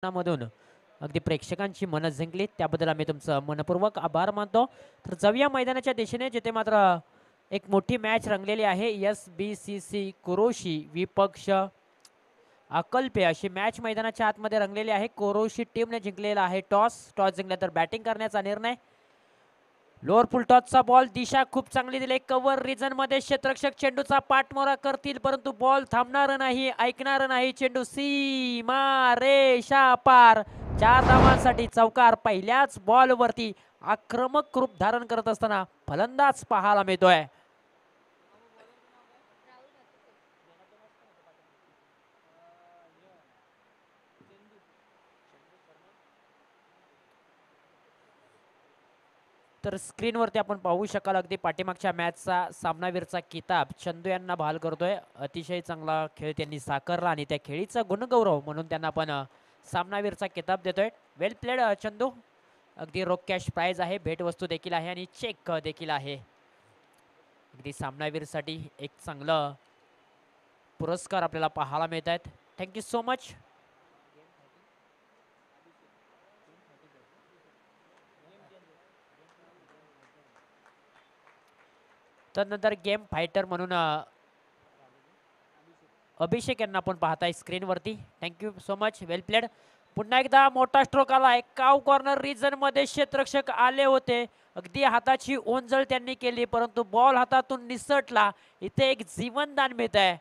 मधून अगदी प्रेक्षकांची मनं जिंकली त्याबद्दल आम्ही तुमचं मनपूर्वक आभार मानतो. तर जाऊया मैदानाच्या दिशेने जिथे मात्र एक मोठी मॅच रंगलेली आहे. SBCC कुरोशी विपक्ष अकल्पे अशी मॅच मैदानाच्या आतमध्ये रंगलेली आहे. कुरोशी टीमने जिंकलेला आहे टॉस जिंकला तर बॅटिंग करण्याचा निर्णय. लोअर फुल टॉसचा बॉल दिशा खूप चांगली दिली. कव्हर रिजन मध्ये क्षेत्ररक्षक चेंडूचा पाठमोरा करतील परंतु बॉल थांबणार नाही, ऐकणार नाही. चेंडू सीमा रेषा पार. 4 धावांसाठी चौकार. पहिल्याच बॉल वरती आक्रमक रूप धारण करत असताना फलंदाज पाहायला मिळतोय. तर स्क्रीनवरती आपण पाहू शकाल अगदी पाठीमागच्या मॅचचा सामनावीरचा किताब चंदू यांना बहाल करतोय. अतिशय चांगला खेळ त्यांनी साकारला आणि त्या खेळीचा गुणगौरव म्हणून त्यांना आपण सामनावीरचा किताब देतोय. वेल प्लेड चंदू. अगदी रोख कॅश प्राइज आहे, भेटवस्तू देखील आहे आणि चेक देखील आहे. अगदी सामनावीरसाठी एक चांगलं पुरस्कार आपल्याला पाहायला मिळत आहेत. Thank you so much. त्यानंतर गेम फायटर म्हणून अभिषेक यांना आपण पाहताय स्क्रीनवरती. Thank you so much. Well played. पुन्हा एकदा मोठा स्ट्रोक आलाय. काव कॉर्नर रिजन मध्ये क्षेत्ररक्षक आले होते. अगदी हाताची ओंजळ त्यांनी केली परंतु बॉल हातातून निसटला. इथे एक जीवनदान मिळत आहे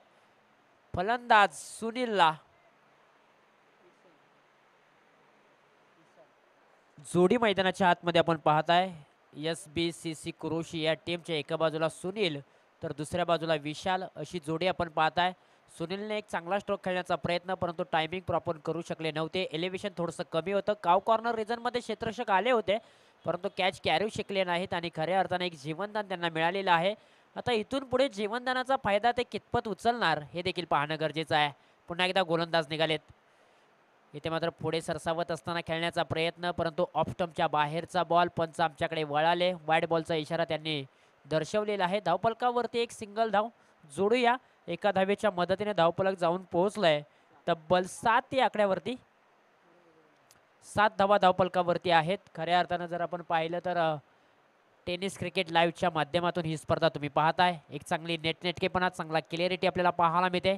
फलंदाज सुनीलला. जोडी मैदानाच्या आतमध्ये आपण पाहताय. SBCC कुरोशी या टीमच्या एका बाजूला सुनील तर दुसऱ्या बाजूला विशाल अशी जोडी आपण पाहताय. सुनीलने एक चांगला स्ट्रोक खेळण्याचा प्रयत्न परंतु टायमिंग प्रॉपर करू शकले नव्हते. एलिव्हेशन थोडंसं कमी होतं. काव कॉर्नर रिजनमध्ये क्षेत्ररक्षक आले होते परंतु कॅच कॅरी शकले नाहीत आणि खऱ्या अर्थाने एक जीवनदान त्यांना मिळालेलं आहे. आता इथून पुढे जीवनदानाचा फायदा ते कितपत उचलणार हे देखील पाहणं गरजेचं आहे. पुन्हा एकदा गोलंदाज निघालेत. इथे मात्र पुढे सरसावत असताना खेळण्याचा प्रयत्न परंतु ऑफ स्टंपच्या बाहेरचा बॉल. पंच आमच्याकडे वळाले. वाईड बॉलचा इशारा त्यांनी दर्शवलेला आहे. धावफलकावरती एक सिंगल धाव जोडूया. एका धावेच्या मदतीने धावफलक जाऊन पोहोचलाय तब्बल 7 या आकड्यावरती. 7 धावा धावफलकावरती आहेत. खऱ्या अर्थानं जर आपण पाहिलं तर टेनिस क्रिकेट लाईव्हच्या माध्यमातून ही स्पर्धा तुम्ही पाहताय. एक चांगली नेटनेटकेपणा, चांगला क्लिअरिटी आपल्याला पाहायला मिळते.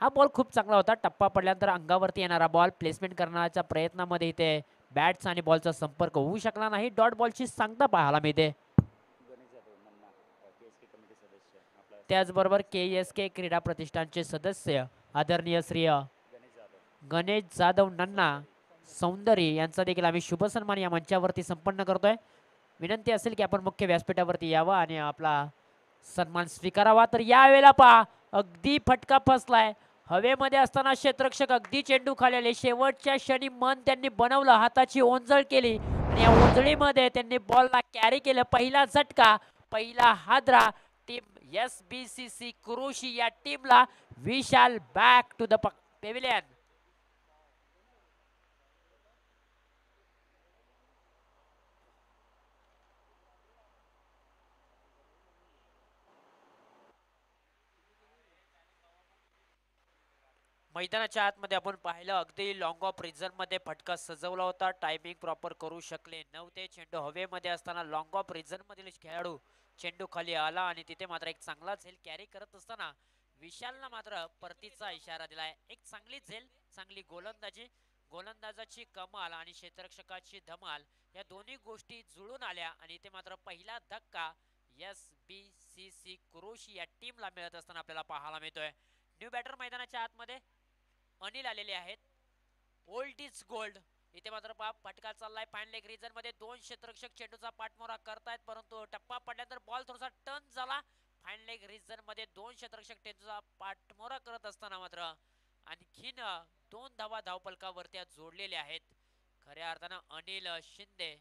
हा बॉल खूप चांगला होता. टप्पा पडल्यानंतर अंगावरती येणारा बॉल प्लेसमेंट करण्याच्या प्रयत्नामध्ये इथे बॅट्स आणि बॉलचा संपर्क होऊ शकला नाही. डॉट बॉलची सांगता पाहायला मिळते. त्याचबरोबर KSK क्रीडा प्रतिष्ठानचे सदस्य आदरणीय श्री गणेश जाधव नन्ना सौंदर्य यांचा देखील आम्ही शुभ सन्मान या मंचावरती संपन्न करतोय. विनंती असेल की आपण मुख्य व्यासपीठावरती यावं आणि आपला सन्मान स्वीकारावा. तर यावेळेला पहा अगदी फटका फसलाय. हवेमध्ये असताना क्षेत्ररक्षक अगदी चेंडू खाली आले. शेवटच्या क्षणी मन त्यांनी बनवलं. हाताची ओंजळ केली आणि या ओंजळीमध्ये त्यांनी बॉलला कॅरी केलं. पहिला झटका, पहिला हादरा टीम SBCC कुरोशी या टीमला. विशाल बॅक टू द पेविलियन. मैदानाच्या आतमध्ये आपण पाहिलं अगदी लॉंग ऑफ रिझन मध्ये फटका सजवला होता. टायमिंग प्रॉपर करू शकले नव्हते. चेंडू हवेमध्ये असताना लॉंग ऑफ रिझन मधील खेळाडू चेंडू खाली आला आणि तिथे मात्र एक चांगला झेल कॅरी करत असताना विशालला मात्र परतीचा इशारा दिलाय. एक चांगली झेल, चांगली गोलंदाजी, गोलंदाजाची कमाल आणि क्षेत्ररक्षकाची धमाल या दोन्ही गोष्टी जुळून आल्या आणि इथे मात्र पहिला धक्का SBCC कुरोशी या टीमला मिळत असताना आपल्याला पाहायला मिळतोय. न्यू बॅटर मैदानाच्या आतमध्ये अनिल आलेले आहेत. Old is gold. इथे मात्र फटका चाललाय फाईन लेग रिजन मध्ये. 2 क्षेत्ररक्षक चेंडूचा पाठमोरा करतायत परंतु टप्पा पडल्यानंतर बॉल थोडासा टर्न झाला. फाईन लेग रिजन मध्ये 2 क्षेत्ररक्षक चेंडूचा पाठमोरा करत असताना मात्र आणखीन 2 धावा धावफलकावरती जोडलेले आहेत. खऱ्या अर्थानं अनिल शिंदे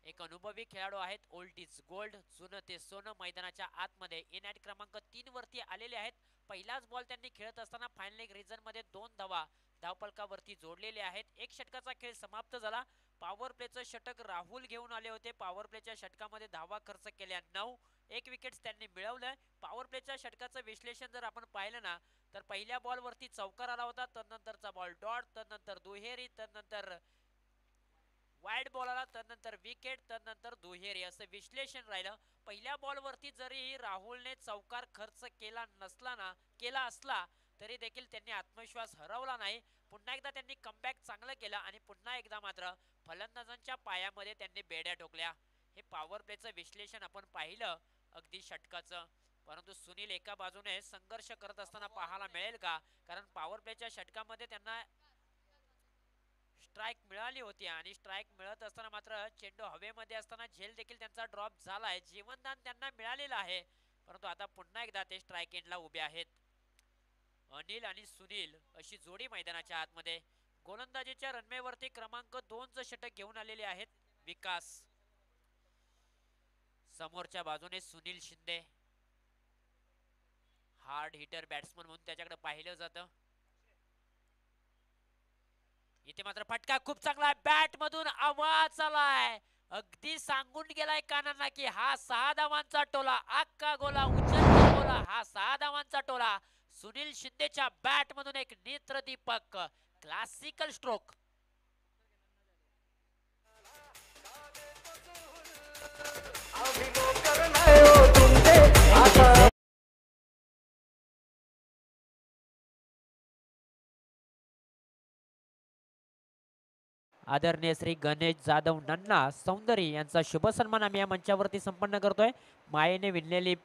एक अनुभवी खेळाडू आहेत. ओल्ड इज गोल्ड, जुनं ते सोनं मैदानाच्या आतमध्ये इन ॲट क्रमांक 3 वरती आलेले आहेत. पहिलाच बॉल त्यांनी खेळत असताना फाईन लेग रिजन मध्ये 2 धावा धावफलकावरती जोडलेले आहेत. एक षटकाचा खेळ समाप्त झाला. पॉवर प्लेचं षटक राहुल घेऊन आले होते. पॉवर प्लेच्या षटकामध्ये धावा खर्च केल्या 9. 1 विकेट त्यांनी मिळवलंय. पॉवर प्लेच्या षटकाचं विश्लेषण जर आपण पाहिलं ना तर पहिल्या बॉलवरती चौकार आला होता, तदनंतरचा बॉल डॉट, तदनंतर दुहेरी, तदनंतर वाईड बॉल आला, तदनंतर विकेट, तदनंतर दुहेरी असं विश्लेषण राहिलं. पहिल्या बॉलवरती जरी राहुलने चौकार खर्च केला असला तरी देखील त्यांनी आत्मविश्वास हरवला नाही. पुन्हा एकदा त्यांनी कमबॅक चांगलं केलं आणि पुन्हा एकदा मात्र फलंदाजांच्या पायामध्ये त्यांनी बेड्या ठोकल्या. हे पॉवर प्लेचं विश्लेषण आपण पाहिलं अगदी षटकाचं. परंतु सुनील एका बाजूने संघर्ष करत असताना पाहायला मिळेल का, कारण पॉवर प्लेच्या षटकामध्ये त्यांना स्ट्राइक मिळाली होती आणि स्ट्राइक मिळत असताना मात्र चेंडू हवेमध्ये असताना झेल देखील त्यांचा ड्रॉप झालाय. जीवनदान त्यांना मिळालेलं आहे, परंतु आता पुन्हा एकदा ते स्ट्राइक एंडला उभे आहेत. अनिल आणि सुनील अशी जोडी मैदानाच्या आतमध्ये. गोलंदाजीच्या रनवेवरती क्रमांक 2चं षटक घेऊन आलेले आहेत विकास. समोरच्या बाजूने Sunil Shinde, hard hitter batsman म्हणून त्याच्याकडे पाहिलं जातं. इथे मात्र फटका खूप चांगला, बॅट मधून आवाज आलाय, अगदी सांगून गेलाय कानांना की हा 6 धावांचा टोला, अख्खा गोला उचलता गोला, हा 6 धावांचा टोला. सुनील शिंदेच्या बॅट मधून एक नेत्रदीपक क्लासिकल स्ट्रोक. आदरणीय श्री गणेश जाधव नन्ना सौंदर्य यांचा शुभ सन्मान आम्ही या मंचावरती संपन्न करतोय. मायेने विणलेली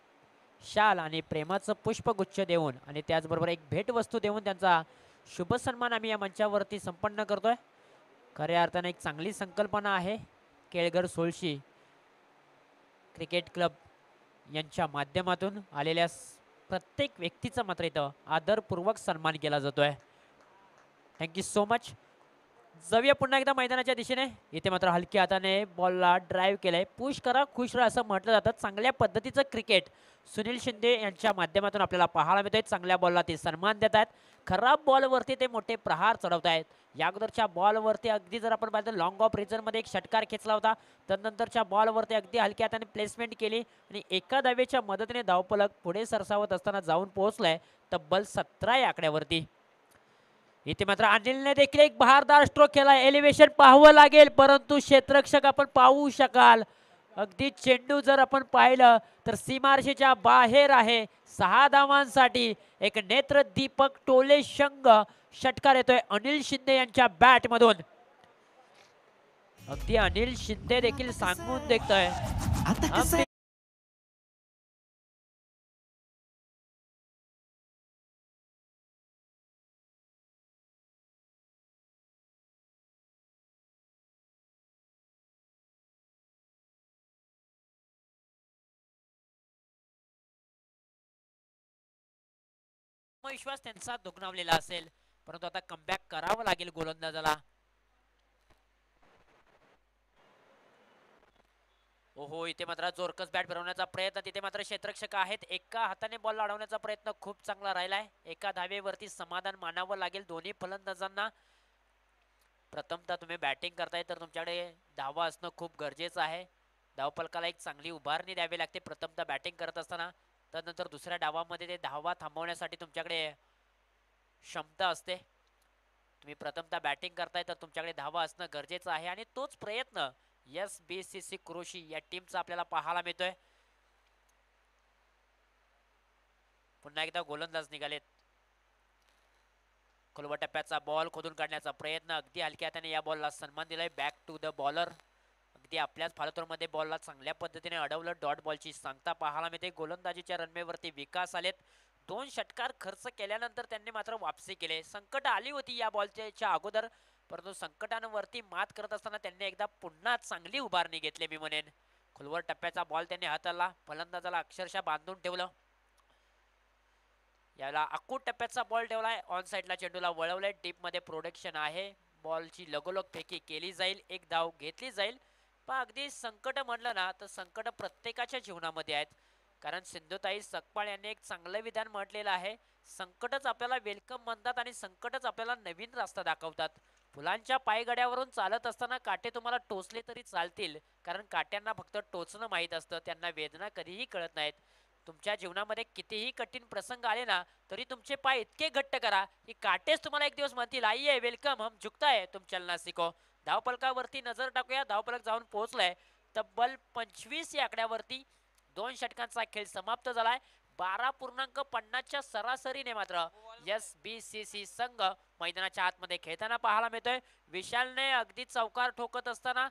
शाल आणि प्रेमाचं पुष्पगुच्छ देऊन आणि त्याचबरोबर एक भेटवस्तू देऊन त्यांचा शुभ सन्मान आम्ही या मंचावरती संपन्न करतोय. खऱ्या अर्थाने एक चांगली संकल्पना आहे. केळघर सोळशी क्रिकेट क्लब यांच्या माध्यमातून आलेल्या प्रत्येक व्यक्तीचा मात्र इथं आदरपूर्वक सन्मान केला जातोय. Thank you so much. जाऊया पुन्हा एकदा मैदानाच्या दिशेने. इथे मात्र हलक्या हाताने बॉलला ड्राईव्ह केलंय. पुश करा खुश राहा असं म्हटलं जातं. चांगल्या पद्धतीचं क्रिकेट सुनील शिंदे यांच्या माध्यमातून आपल्याला पाहायला मिळतंय. चांगल्या बॉलला ते सन्मान देत आहेत, खराब बॉलवरती ते मोठे प्रहार चढवत आहेत. या अगोदरच्या बॉलवरती अगदी जर आपण पाहिलं लॉंग ऑफ रिझनमध्ये एक षटकार खेचला होता, तदनंतरच्या बॉलवरती अगदी हलक्या हाताने प्लेसमेंट केली आणि एका धावेच्या मदतीने धावफलक पुढे सरसावत असताना जाऊन पोहोचलाय तब्बल 17 या आकड्यावरती. इथे मात्र अनिलने देखील एक बहारदार स्ट्रोक केला. एलिव्हेशन पाहावं लागेल, परंतु क्षेत्ररक्षक आपण पाहू शकाल अगदी चेंडू जर आपण पाहिलं तर सीमारेषेच्या बाहेर आहे. 6 धावांसाठी एक नेत्रदीपक टोले शंग षटकार येतोय अनिल शिंदे यांच्या बॅट मधून. अगदी अनिल शिंदे देखील सांगून देतोय विश्वास त्यांचा दुखणावलेला असेल, परंतु आता कमबॅक करावं लागेल गोलंदाजाला. ओहो, इथे मात्र जोरकस बॅट फिरवण्याचा प्रयत्न, तिथे मात्र क्षेत्ररक्षक आहेत. एका हाताने बॉल अडवण्याचा प्रयत्न खूप चांगला राहिलाय. एका धावेवरती समाधान मानावं लागेल दोन्ही फलंदाजांना. प्रथमतः तुम्ही बॅटिंग करताय तर तुमच्याकडे धावा असणं खूप गरजेचं आहे. धावफलकाला एक चांगली उभारणी द्यावी लागते प्रथमतः बॅटिंग करत असताना. त्यानंतर दुसऱ्या डावामध्ये ते धावा थांबवण्यासाठी तुमच्याकडे क्षमता असते. तुम्ही प्रथमतः बॅटिंग करताय तर तुमच्याकडे धावा असणं गरजेचं आहे आणि तोच प्रयत्न SBCC कृषी या टीमचा आपल्याला पाहायला मिळतोय. पुन्हा एकदा गोलंदाज निघालेत. खोलवर टप्प्याचा बॉल खोदून काढण्याचा प्रयत्न, अगदी हलक्या हाताने या बॉलला सन्मान दिलाय. Back to the bowler. अगदी आपल्याच फालतूरमध्ये बॉलला चांगल्या पद्धतीने अडवलं. डॉट बॉलची सांगता पाहायला मिळते. गोलंदाजीच्या रनवेवरती विकास आलेत. 2 षटकार खर्च केल्यानंतर त्यांनी मात्र वापसी केली. संकट आली होती या बॉलच्या अगोदर, परंतु संकटांवरती मात करत असताना त्यांनी एकदा पुन्हा चांगली उभारणी घेतली मी म्हणेन. खोलवर टप्प्याचा बॉल त्यांनी हाताळला. फलंदाजाला अक्षरशः बांधून ठेवलं. याला अकूट टप्प्याचा बॉल ठेवलाय. ऑन साइडला चेंडूला वळवलंय. डीप मध्ये प्रोडक्शन आहे. बॉलची लगोलग फेकी केली जाईल, एक धाव घेतली जाईल. पण अगदी संकट म्हणलं ना तर संकट प्रत्येकाच्या जीवनामध्ये आहेत. कारण सिंधुताई सकपाळ यांनी एक चांगलं विधान म्हटलेलं आहे, संकटच आपल्याला वेलकम म्हणतात आणि संकटच आपल्याला नवीन रस्ता दाखवतात. फुलांच्या पायगड्यावरून चालत असताना काटे तुम्हाला टोचले तरी चालतील, कारण काट्यांना फक्त टोचणं माहीत असतं, त्यांना वेदना कधीही कळत नाहीत. तुमच्या जीवनामध्ये कितीही कठीण प्रसंग आले ना तरी तुमचे पाय इतके घट्ट करा की काटेच तुम्हाला एक दिवस म्हणतील आइये वेलकम हम झुकता है तुम चलना सीखो. धावपलकावरती नजर टाकूया. धावपलक जाऊन पोहोचलाय तब्बल 25 या आकड्यावरती. 2 षटकांचा खेळ समाप्त झालाय. 12.50च्या सरासरीने मात्र SBCC संघ मैदानाच्या आतमध्ये खेळताना पाहायला मिळतोय. विशालने अगदी चौकार ठोकत असताना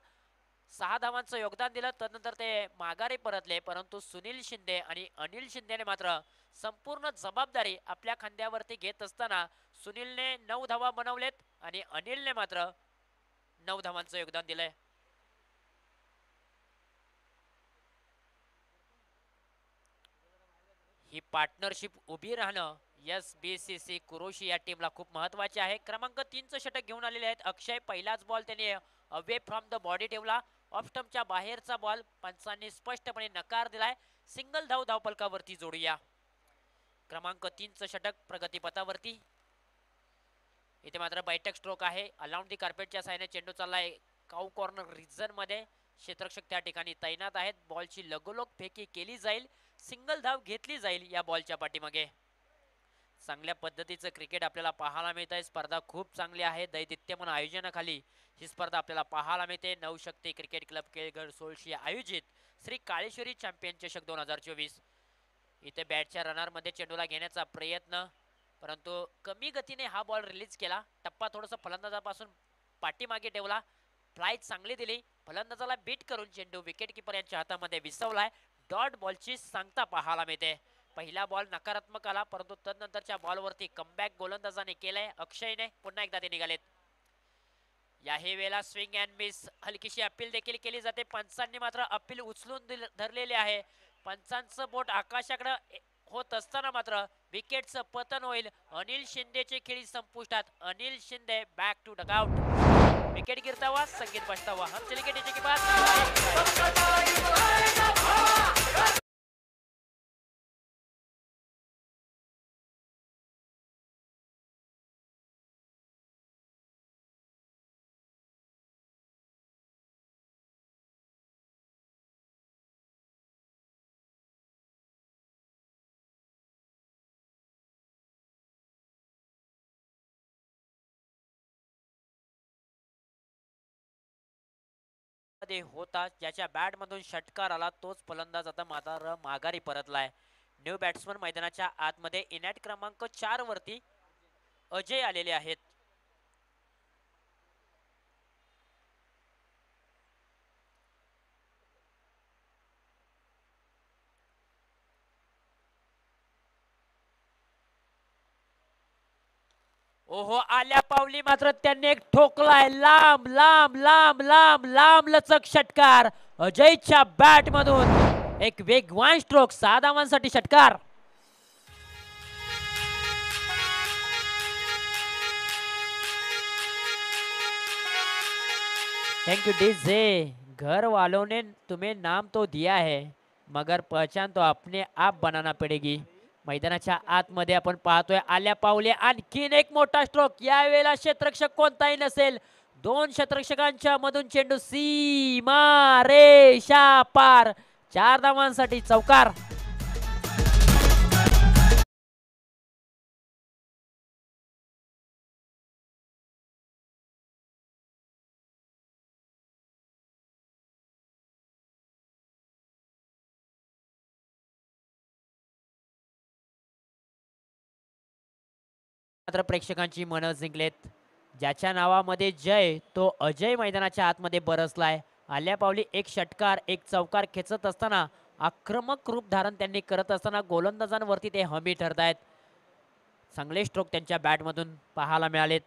6 धावांचं योगदान दिलं. त्यानंतर ते माघारी परतले, परंतु सुनील शिंदे आणि अनिल शिंदेने मात्र संपूर्ण जबाबदारी आपल्या खांद्यावरती घेत असताना सुनीलने 9 धावा बनवलेत आणि अनिलने मात्र 9 धावांचं योगदान दिलंय. ही पार्टनरशिप उभी राहणं SBCC कुरोशी या टीमला खूप महत्वाचे आहे. क्रमांक 3चं षटक घेऊन आलेले आहेत अक्षय. पहिलाच बॉल त्याने अवे फ्रॉम द बॉडी ठेवला. ऑफ स्टंपच्या बाहेरचा बॉल पंचांनी स्पष्टपणे नकार दिलाय. सिंगल धाव धावपलकावरती जोडूया. क्रमांक 3चं षटक प्रगतीपथावरती. इथे मात्र बैठक स्ट्रोक आहे. अलाउंड दी कार्पेटच्या साहाय्याने चेंडू चाललाय काऊ कॉर्नर रिजन मध्ये. क्षेत्ररक्षक त्या ठिकाणी तैनात आहेत. बॉलची लगोलग फेकी केली जाईल. सिंगल धाव घेतली जाईल या बॉलच्या पाठीमागे. चांगल्या पद्धतीचं क्रिकेट आपल्याला पाहायला मिळत आहे. स्पर्धा खूप चांगली आहे. दैदित्यमान आयोजनाखाली ही स्पर्धा आपल्याला पाहायला मिळते. नवशक्ती क्रिकेट क्लब केळगड सोळशी आयोजित श्री काळेश्वरी चॅम्पियन चषक 2024. इथे बॅटच्या रनर मध्ये चेंडूला घेण्याचा प्रयत्न, परंतु कमी गतीने हा बॉल रिलीज केला. टप्पा थोडासा फलंदाजापासून पाठीमागे ठेवला. फ्लाय चांगली दिली. फलंदाजाला बीट करून चेंडू विकेट किपर यांच्या हातामध्ये विसवलाय. डॉट बॉलची सांगता पाहायला मिळते. पहिला बॉल नकारात्मक आला, परंतु तदनंतरच्या बॉलवरती कमबॅक गोलंदाजाने केलंय अक्षयने. पुन्हा एकदा ते निघालेत. याही वेळेला स्विंग अँड मिस हलकीशी अपील देखील केली जाते. पंचांनी मात्र अपील उचलून धरलेले आहे. पंचांचं बोट आकाशाकडे होत असताना मात्र विकेटचं पतन होईल. अनिल शिंदेचे खेळी संपुष्टात. Anil Shinde back to dugout. Wicket गिरता हुआ संगीत बजता हुआ. हम चलेंगे नीचे की बात. होता ज्याच्या बॅट मधून षटकार आला तोच फलंदाज आता मात्र माघारी परतलाय. न्यू बॅट्समन मैदानाच्या आतमध्ये इनॅट क्रमांक 4 वरती अजय आलेले आहेत. ओहो, आल्या पावली मात्र त्यांनी एक ठोकलाय. लांब लांब लांब लांब लांब लचक षटकार अजयच्या बॅट मधून. एक वेगवान स्ट्रोक. 6 धावांसाठी षटकार. Thank you DJ. घर वालों ने तुम्हें नाम तो दिया है मगर पहचान तो अपने आप बनाना पड़ेगी. मैदानाच्या आतमध्ये आपण पाहतोय आल्या पावले. आणखीन एक मोठा स्ट्रोक. यावेळेला क्षेत्ररक्षक कोणताही नसेल. 2 क्षेत्ररक्षकांच्या मधून चेंडू सीमा रेषा पार. 4 धावांसाठी चौकार. मात्र प्रेक्षकांची मनं जिंकलेत. ज्याच्या नावामध्ये जय तो अजय मैदानाच्या आतमध्ये बरसलाय. आल्या पावली एक षटकार एक चौकार खेचत असताना आक्रमक रूप धारण त्यांनी करत असताना गोलंदाजांवरती ते हमी ठरतायत. चांगले स्ट्रोक त्यांच्या बॅट मधून पाहायला मिळालेत.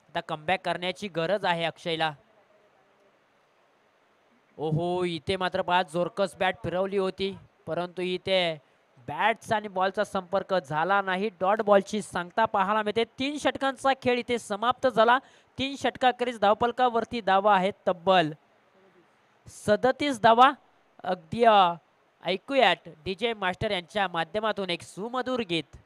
आता कमबॅक करण्याची गरज आहे अक्षयला. ओहो, इथे मात्र पहा जोरकस बॅट फिरवली होती, परंतु इथे बॅट्स आणि बॉलचा संपर्क झाला नाही. डॉट बॉलची सांगता पाहायला मिळते. 3 षटकांचा खेळ इथे समाप्त झाला. 3 षटकाखेरीज धावपलकावरती धावा आहेत तब्बल 37 धावा. अगदी ऐकूयात डीजे मास्टर यांच्या माध्यमातून एक सुमधुर गीत.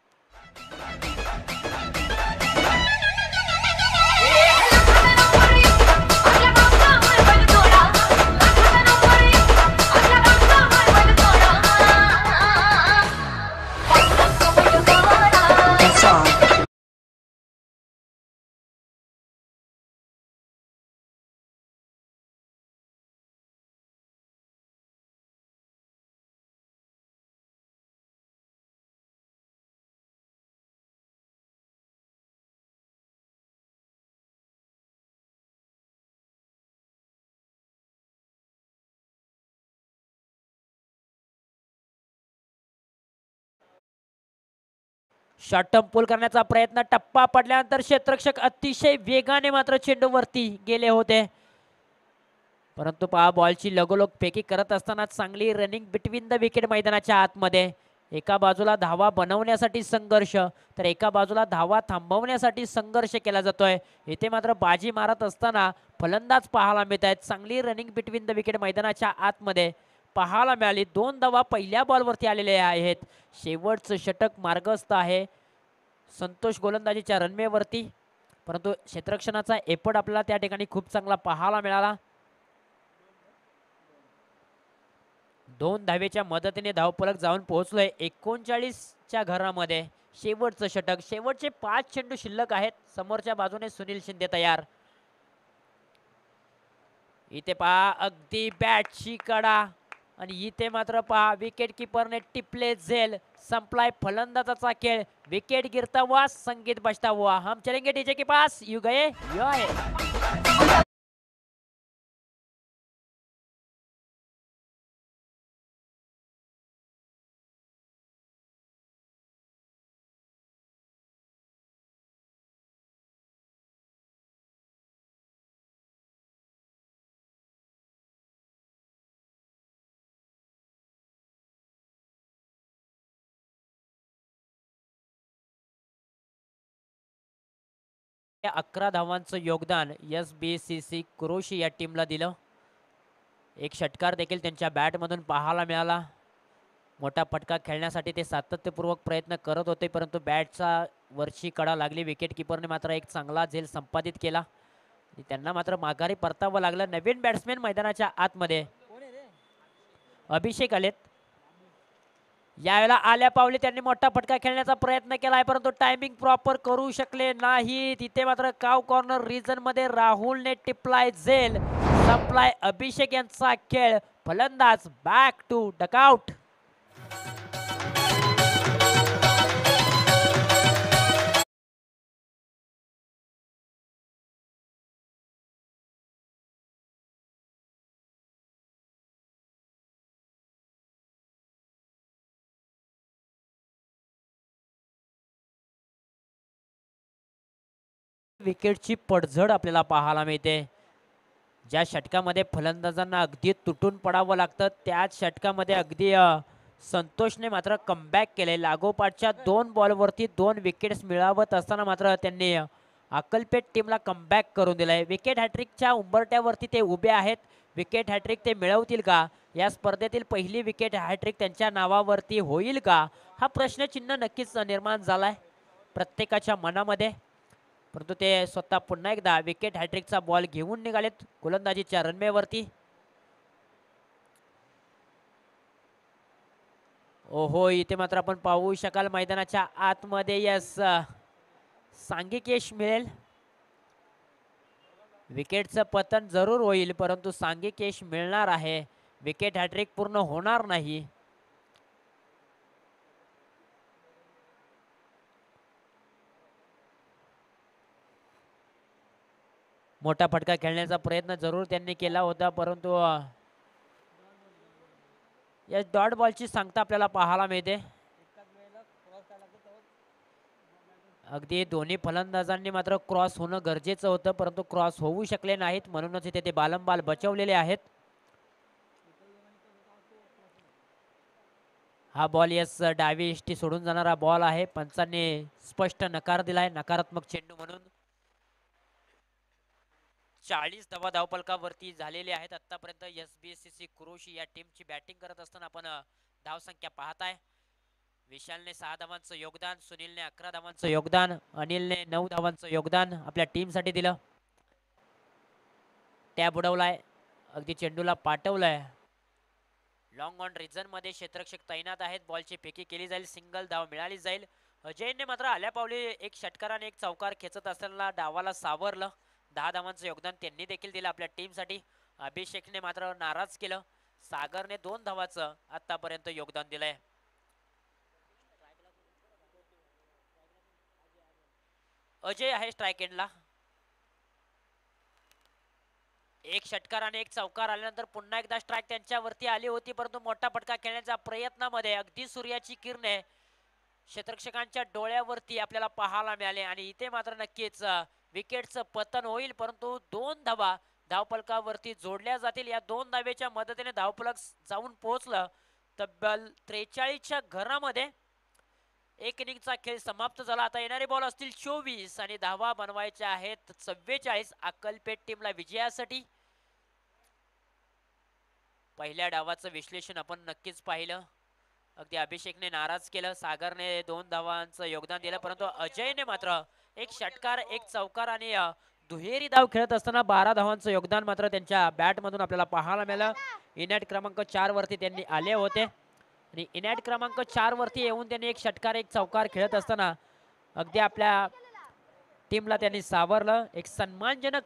शॉर्ट टर्म पुल करण्याचा प्रयत्न, टप्पा पडल्यानंतर क्षेत्ररक्षक अतिशय वेगाने मात्र चेंडूवरती गेले होते, परंतु पहा बॉलची लगोलग फेकी करत असताना चांगली रनिंग बिटवीन द विकेट मैदानाच्या आतमध्ये. एका बाजूला धावा बनवण्यासाठी संघर्ष, तर एका बाजूला धावा थांबवण्यासाठी संघर्ष केला जातोय. इथे मात्र बाजी मारत असताना फलंदाज पाहायला मिळत आहेत. चांगली रनिंग बिटवीन द विकेट मैदानाच्या आतमध्ये पाहायला मिळाली. 2 धावा पहिल्या बॉलवरती आलेले आहेत. शेवटचं षटक मार्गस्थ आहे संतोष गोलंदाजीच्या रनवेवरती, परंतु क्षेत्ररक्षणाचा एफर्ट आपल्याला त्या ठिकाणी खूप चांगला पाहायला मिळाला. 2 धावेच्या मदतीने धावफलक जाऊन पोहोचलोय 39च्या घरामध्ये. शेवटचं षटक, शेवटचे 5 चेंडू शिल्लक आहेत. समोरच्या बाजूने सुनील शिंदे तयार. इथे पहा अगदी बॅटची कडा आणि इथे मात्र पहा विकेट किपरने टिपले झेल. संपलाय फलंदाजाचा खेळ. विकेट गिरता हुआ संगीत बजता हुआ. हम चलेंगे डीजे के पास. यू गए यू आए. या 11 धावांचं योगदान SBCC कुरोशी या टीमला दिलं. एक षटकार देखील त्यांच्या बॅटमधून पाहायला मिळाला. मोठा फटका खेळण्यासाठी ते सातत्यपूर्वक प्रयत्न करत होते, परंतु बॅटचा वरची कडा लागली. विकेट किपरने मात्र एक चांगला झेल संपादित केला. त्यांना मात्र माघारी परतावं लागलं. नवीन बॅट्समॅन मैदानाच्या आतमध्ये अभिषेक आलेत. यावेळेला आल्या पावली त्यांनी मोठा फटका खेळण्याचा प्रयत्न केलाय, परंतु टायमिंग प्रॉपर करू शकले नाही. तिथे मात्र काव कॉर्नर रिजन मध्ये राहुलने टिपलाय झेल. संपलाय अभिषेक यांचा खेळ. फलंदाज बॅक टू डकआउट. विकेटची पडझड आपल्याला पाहायला मिळते. ज्या षटकामध्ये फलंदाजांना अगदी तुटून पडावं लागतं, त्याच षटकामध्ये अगदी संतोषने मात्र कमबॅक केले. लागोपाठच्या 2 बॉलवरती 2 विकेट्स मिळवत असताना मात्र त्यांनी अक्कलपेट टीमला कमबॅक करून दिलाय. विकेट हॅट्रिकच्या उंबरट्यावरती ते उभे आहेत. विकेट हॅट्रिक ते मिळवतील का? या स्पर्धेतील पहिली विकेट हॅट्रिक त्यांच्या नावावरती होईल का? हा प्रश्नचिन्ह नक्कीच निर्माण झालाय प्रत्येकाच्या मनामध्ये, परंतु ते स्वतः पुन्हा एकदा विकेट हॅट्रिकचा बॉल घेऊन निघालेत गोलंदाजीच्या रनवेवरती. ओहो, इथे मात्र आपण पाहू शकाल मैदानाच्या आतमध्ये यस सांघिक यश मिळेल. विकेटचं पतन जरूर होईल, परंतु सांघिक यश मिळणार आहे. विकेट हॅट्रिक पूर्ण होणार नाही. मोठा फटका खेळण्याचा प्रयत्न जरूर त्यांनी केला होता, परंतु या डॉट बॉलची सांगता आपल्याला पाहायला मिळते. अगदी दोन्ही फलंदाजांनी मात्र क्रॉस होणं गरजेचं होतं, परंतु क्रॉस होऊ शकले नाहीत, म्हणूनच इथे ते बालंबाल बचावलेले आहेत. हा बॉल यस डावी इष्टी सोडून जाणारा बॉल आहे. पंचांनी स्पष्ट नकार दिलाय, नकारात्मक चेंडू म्हणून. 40 धावा धावफलकावरती झालेले आहेत आतापर्यंत. SBCC कुरोशी या टीमची बॅटिंग करत असताना आपण धावसंख्या पाहताय. विशालने 6 धावांचं योगदान, सुनीलने 11 धावांचं योगदान, अनिलने 9 धावांचं योगदान आपल्या टीमसाठी दिलं. टॅब उडवलाय, अगदी चेंडूला पाठवलाय. लॉंग ऑन रिजन मध्ये क्षेत्ररक्षक तैनात आहेत. बॉलची फेकी केली जाईल, सिंगल धाव मिळाली जाईल. अजयने मात्र आल्या पावली एक षटकार आणि एक चौकार खेचत असताना डावाला सावरलं. 10 धावांचं योगदान त्यांनी देखील दिलं आपल्या टीमसाठी. अभिषेकने मात्र नाराज केलं. सागरने 2 धावांचं आतापर्यंत योगदान दिलंय. अजय आहे स्ट्राइक एंडला. एक षटकार आणि एक चौकार आल्यानंतर पुन्हा एकदा स्ट्राइक त्यांच्यावरती आली होती, परंतु मोठा फटका खेळण्याच्या प्रयत्नामध्ये अगदी सूर्याची किरणे क्षेत्ररक्षकांच्या डोळ्यावरती आपल्याला पाहायला मिळाले आणि इथे मात्र नक्कीच विकेटचं पतन होईल, परंतु 2 धावा धावफलकावरती जोडल्या जातील. या 2 धावेच्या मदतीने धावफलक जाऊन पोहोचलं. तब्बल 43च्या घरामध्ये एक इनिंगचा खेळ समाप्त झाला. आता येणारे बॉल असतील 24 आणि धावा बनवायच्या आहेत 44 अक्कलपेट टीमला विजयासाठी. पहिल्या डावाचं विश्लेषण आपण नक्कीच पाहिलं. अगदी अभिषेकने नाराज केलं, सागरने 2 धावांचं योगदान दिलं, परंतु अजयने मात्र एक षटकार, एक चौकार आणि दुहेरी धाव खेळत असताना 12 धावांचं योगदान मात्र त्यांच्या बॅटमधून आपल्याला पाहायला मिळालं. इनॅट क्रमांक 4 वरती त्यांनी आले होते आणि इनॅट क्रमांक 4 वरती येऊन त्यांनी एक षटकार, एक चौकार खेळत असताना अगदी आपल्या टीमला त्यांनी सावरलं. एक सन्मानजनक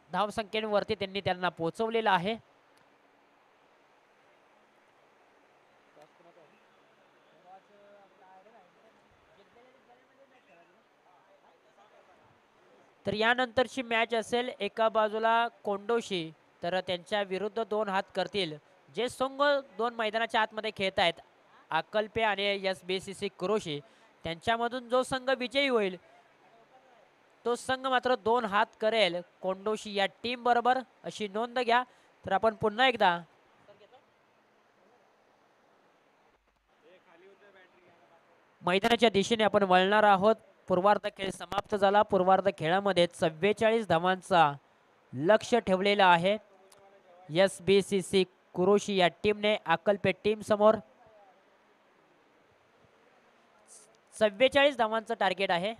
धावसंख्येवरती त्यांनी त्यांना पोहोचवलेलं आहे. तर यानंतरची मॅच असेल एका बाजूला कोंडोशी, तर त्यांच्या विरुद्ध 2 हात करतील जे संघ 2 मैदानाच्या आतमध्ये खेळत आहेत, अक्कलपे आणि SBCC कुरोशी. त्यांच्यामधून जो संघ विजयी होईल तो संघ मात्र 2 हात करेल कोंडोशी या टीम बरोबर, अशी नोंद घ्या. तर आपण पुन्हा एकदा मैदानाच्या दिशेने आपण वळणार आहोत. पूर्वार्ध खेळ समाप्त झाला. पूर्वार्ध खेळामध्ये 44 धावांचा लक्ष्य ठेवलेला आहे SBCC कुरोशी या टीमने अक्कलपेट टीम समोर. 44 धावांचं टार्गेट आहे.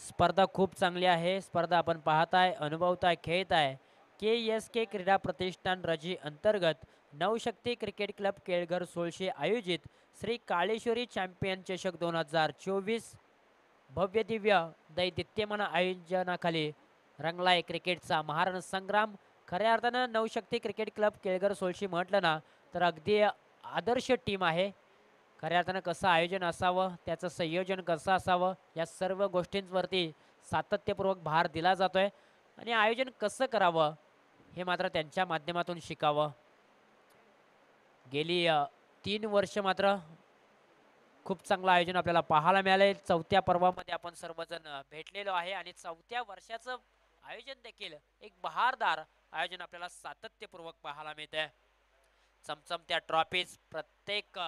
स्पर्धा खूप चांगली आहे. स्पर्धा आपण पाहताय, अनुभवताय, खेळताय. KSK क्रीडा प्रतिष्ठान रजी अंतर्गत नवशक्ती क्रिकेट क्लब केळघर 16 आयोजित श्री काळेश्वरी चॅम्पियन चषक 2024 भव्य दिव्य दैदित्यमान आयोजनाखाली रंगलाय क्रिकेटचा महारण संग्राम. खऱ्या अर्थानं नवशक्ती क्रिकेट क्लब केळघर 16 म्हटलं ना तर अगदी आदर्श टीम आहे. खऱ्या अर्थानं कसं आयोजन असावं, त्याचं संयोजन कसं असावं, या सर्व गोष्टींवरती सातत्यपूर्वक भार दिला जातोय आणि आयोजन कसं करावं हे मात्र त्यांच्या माध्यमातून शिकावं. गेली 3 वर्ष मात्र खूप चांगलं आयोजन आपल्याला पाहायला मिळालंय. 4थ्या पर्वामध्ये आपण सर्वजण भेटलेलो आहे आणि 4थ्या वर्षाचं आयोजन देखील एक बहारदार आयोजन आपल्याला सातत्यपूर्वक पाहायला मिळतंय. चमचमत्या ट्रॉफीज, प्रत्येक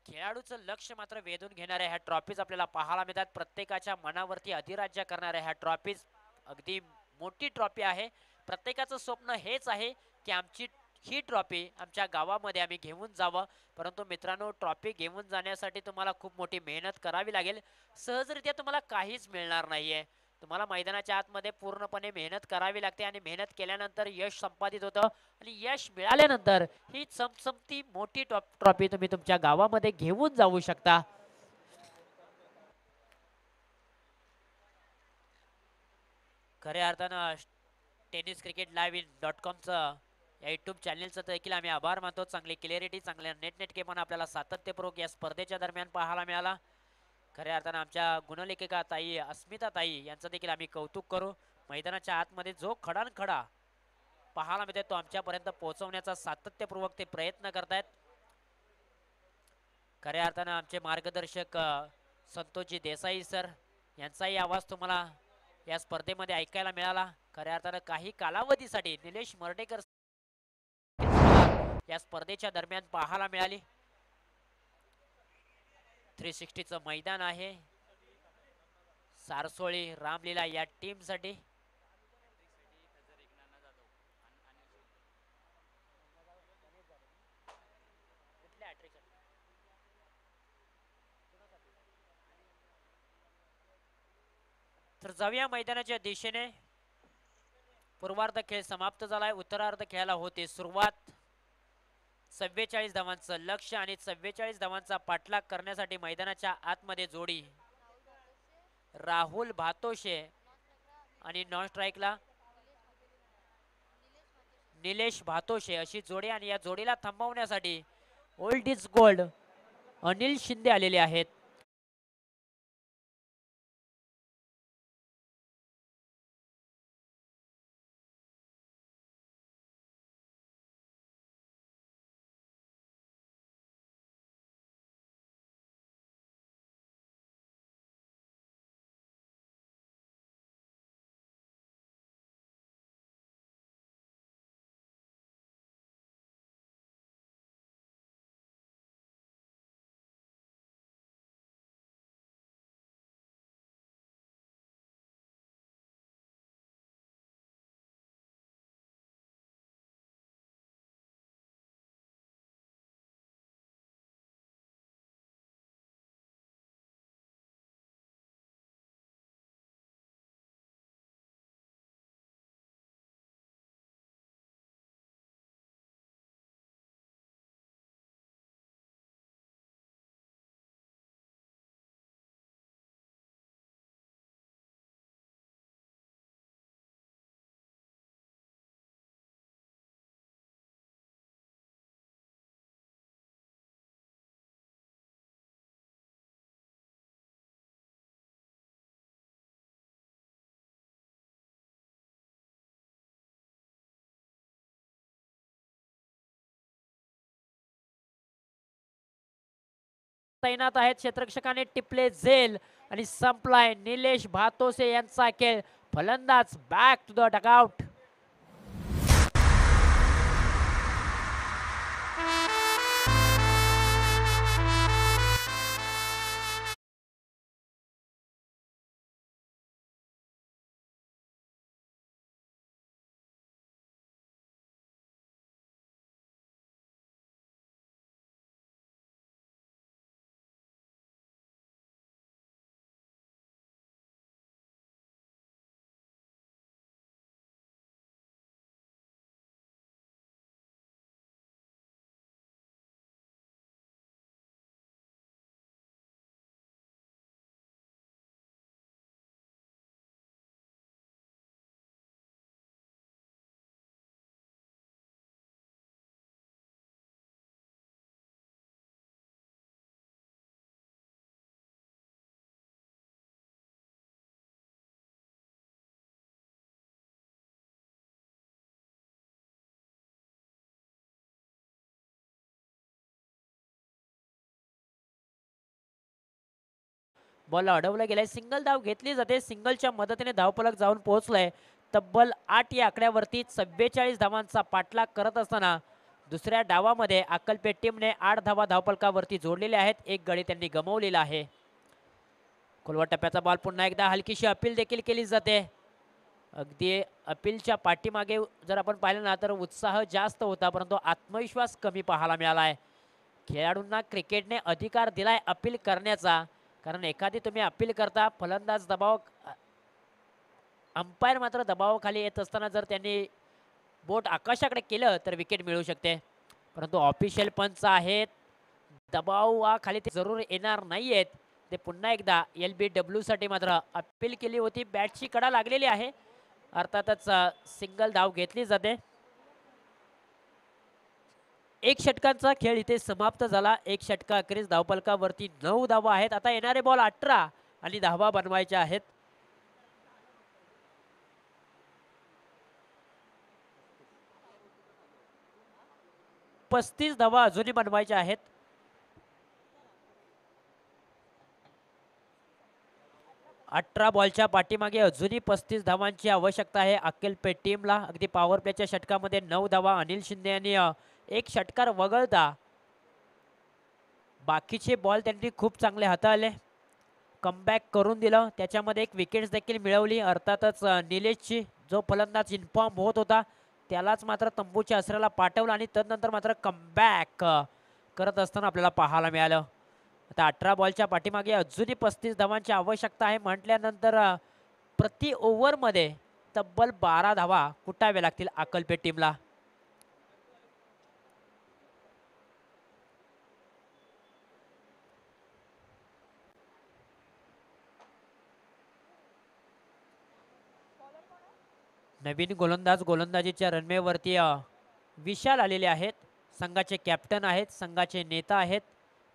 खेळाडूचं लक्ष मात्र वेधून घेणाऱ्या ह्या ट्रॉफीज आपल्याला पाहायला मिळतात. प्रत्येकाच्या मनावरती अधिराज्य करणाऱ्या ह्या ट्रॉफीज, अगदी मोठी ट्रॉफी आहे. प्रत्येकाचं स्वप्न हेच आहे की आमची ही ट्रॉफी आमच्या गावामध्ये आम्ही घेऊन जावं. परंतु मित्रांनो, ट्रॉफी घेऊन जाण्यासाठी तुम्हाला खूप मोठी मेहनत करावी लागेल. सहजरित्या तुम्हाला काहीच मिळणार नाहीये. तुम्हाला मैदानाच्या आतमध्ये पूर्णपणे मेहनत करावी लागते आणि मेहनत केल्यानंतर यश संपादित होतं आणि यश मिळाल्यानंतर ही चमचमती मोठी ट्रॉफी तुम्ही तुमच्या गावामध्ये घेऊन जाऊ शकता. खऱ्या अर्थानं टेनिस क्रिकेट live.com या यूट्यूब चॅनलचं देखील आम्ही आभार मानतो. चांगली क्लिअरिटी, चांगल्या नेटनेटकेपणा आपल्याला सातत्यपूर्वक या स्पर्धेच्या दरम्यान पाहायला मिळाला. खऱ्या अर्थानं आमच्या गुणलेखिका ताई अस्मिता ताई यांचं देखील आम्ही कौतुक करू. मैदानाच्या आतमध्ये जो खडानखडा पाहायला मिळते तो आमच्यापर्यंत पोहोचवण्याचा सातत्यपूर्वक ते प्रयत्न करतायत. खऱ्या अर्थानं आमचे मार्गदर्शक संतोषजी देसाई सर यांचाही आवाज तुम्हाला या स्पर्धेमध्ये ऐकायला मिळाला. खऱ्या अर्थानं काही कालावधीसाठी निलेश मर्डेकर या स्पर्धेच्या दरम्यान पाहायला मिळाली. 360चं मैदान आहे सारसोळी रामलीला या टीमसाठी. तर जाऊया मैदानाच्या दिशेने. पूर्वार्ध खेळ समाप्त झालाय. उत्तरार्ध खेळाला होते सुरुवात. 44 धावांचं लक्ष आणि 44 धावांचा पाठलाग करण्यासाठी मैदानाच्या आतमध्ये जोडी राहुल भातोशे आणि नॉन स्ट्राईकला निलेश भातोशे अशी जोडी आणि या जोडीला थांबवण्यासाठी old is gold Anil Shinde आलेले आहेत. तैनात आहेत. क्षेत्ररक्षकाने टिपले झेल आणि संपलाय निलेश भातोसे यांचा खेळ. फलंदाज back to the dugout. Ball अडवला गेलाय. सिंगल धाव घेतली जाते. सिंगलच्या मदतीने धावफलक जाऊन पोहोचलाय. तब्बल 8 या आकड्यावरती 44 धावांचा पाठलाग करत असताना दुसऱ्या डावामध्ये अक्कलपेट टीमने 8 धावा धावफलकावरती जोडलेल्या आहेत. एक गडी त्यांनी गमावलेला आहे. खोलवा टप्प्याचा बॉल पुन्हा एकदा हलकीशी अपील देखील केली जाते. अगदी अपीलच्या पाठीमागे जर आपण पाहिलं ना तर उत्साह जास्त होता, परंतु आत्मविश्वास कमी पाहायला मिळाला आहे. खेळाडूंना क्रिकेटने अधिकार दिलाय अपील करण्याचा, कारण एखादी तुम्ही अपील करता, फलंदाज दबाव, अंपायर मात्र दबावाखाली येत असताना जर त्यांनी बोट आकाशाकडे केलं तर विकेट मिळू शकते. परंतु ऑफिशियल पंच आहेत, दबावाखाली ते जरूर येणार नाहीयेत. ते पुन्हा एकदा LBW साठी मात्र अपील केली होती. बॅटची कडा लागलेली आहे. अर्थातच सिंगल धाव घेतली जाते. एक षटकांचा खेळ इथे समाप्त झाला. एक षटका अखेरीस धावफलकावरती 9 धावा आहेत. आता येणारे बॉल 18 आणि धावा बनवायच्या आहेत. पस्तीस धावा अजूनही बनवायच्या आहेत. अठरा बॉलच्या पाठीमागे अजूनही 35 धावांची आवश्यकता आहे अक्कलपेट टीमला. अगदी पॉवर प्लेच्या षटकामध्ये 9 धावा अनिल शिंदे यांनी एक षटकार वगळता बाकीचे बॉल त्यांनी खूप चांगले हाताळले, कमबॅक करून दिलं. त्याच्यामध्ये एक विकेट्स देखील मिळवली. अर्थातच निलेशची जो फलंदाज इन्फॉर्म होत होता त्यालाच मात्र तंबूच्या आसऱ्याला पाठवलं आणि तदनंतर मात्र कमबॅक करत असताना आपल्याला पाहायला मिळालं. आता 18 बॉलच्या पाठीमागे अजूनही 35 धावांची आवश्यकता आहे म्हटल्यानंतर प्रति ओव्हरमध्ये तब्बल 12 धावा कुटाव्या लागतील अक्कलपेट टीमला. नवीन गोलंदाज गोलंदाजीच्या रनवेवरती विशाल आलेले आहेत. संघाचे कॅप्टन आहेत, संघाचे नेता आहेत.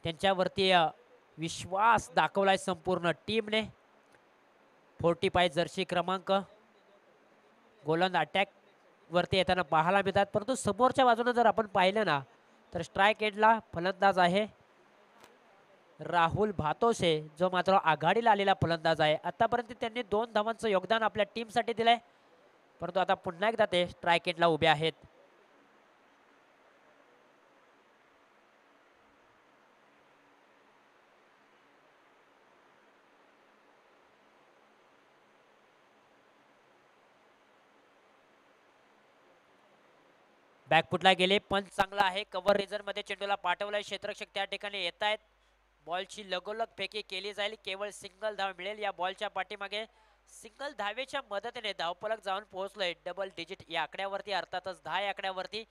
त्यांच्यावरती विश्वास दाखवलाय संपूर्ण टीमने. 45 जर्सी क्रमांक गोलंदाज अटॅक वरती येताना पाहायला मिळतात. परंतु समोरच्या बाजूने जर आपण पाहिलं ना तर स्ट्राईक एंडला फलंदाज आहे राहुल भातोसे, जो मात्र आघाडीला आलेला फलंदाज आहे. आतापर्यंत त्यांनी 2 धावांचं योगदान आपल्या टीमसाठी दिलंय, परंतु आता पुन्हा एकदा ते स्ट्राईक एंडला उभे आहेत. बॅकफुटला गेले, पंच चांगला आहे. कव्हर रिझन मध्ये चेंडूला पाठवलाय. क्षेत्ररक्षक त्या ठिकाणी येत आहेत. बॉलची लगोलग फेकी केली जाईल. केवळ सिंगल धाव मिळेल. या बॉलच्या पाठीमागे सिंगल धावेच्या मदतीने धावफलक जाऊन पोहोचलोय डबल डिजिट या आकड्यावरती, अर्थातच 10 या आकड्यावरती.